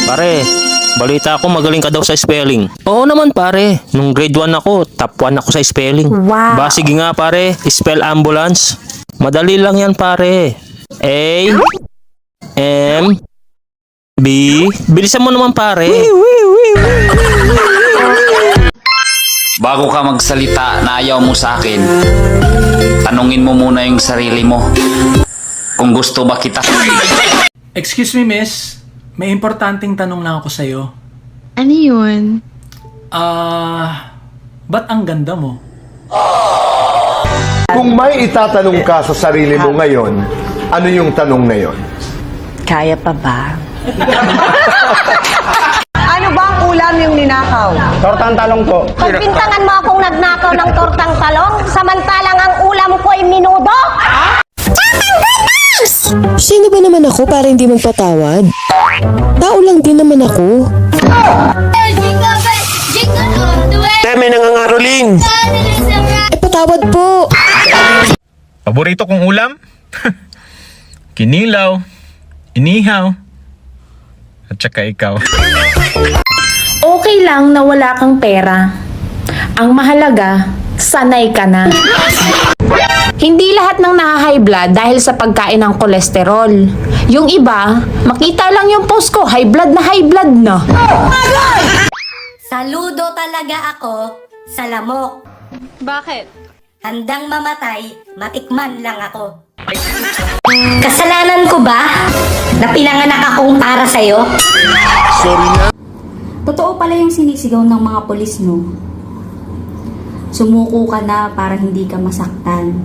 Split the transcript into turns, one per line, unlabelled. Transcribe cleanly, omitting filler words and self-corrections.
Pare, balita ko magaling ka daw sa spelling. Oo naman pare, nung grade 1 ako, top 1 ako sa spelling.
Wow.
Ba sige nga pare, spell ambulance. Madali lang yan pare. A, M, B. Bilisan mo naman pare.
Bago ka magsalita na ayaw mo sa akin, tanungin mo muna yung sarili mo. Kung gusto ba kita.
Excuse me, miss. May importanteng tanong lang ako sa'yo.
Ano yun?
Ba't ang ganda mo?
Kung may itatanong ka sa sarili mo ngayon, ano yung tanong na yon?
Kaya pa ba?
Ano ba ang ulam yung ninakaw?
Tortang talong po.
Pagbintangan mo akong nagnakaw ng tortang talong, samantalang ang ulam ko ay minudo?
Sino ba naman ako para hindi magpatawad? Tao lang din naman ako.
May nangangaroling.
Patawad po.
Paborito kong ulam? Kinilaw, inihaw, at saka ikaw.
Okay lang na wala kang pera. Ang mahalaga, sanay ka na. Hindi lahat ng naha-high blood dahil sa pagkain ng kolesterol. Yung iba, makita lang yung post ko, high blood na.
Saludo talaga ako sa lamok.
Bakit?
Handang mamatay, matikman lang ako. Kasalanan ko ba na pinanganak akong para sa'yo?
Totoo pala yung sinisigaw ng mga polis, no? Sumuko ka na para hindi ka masaktan.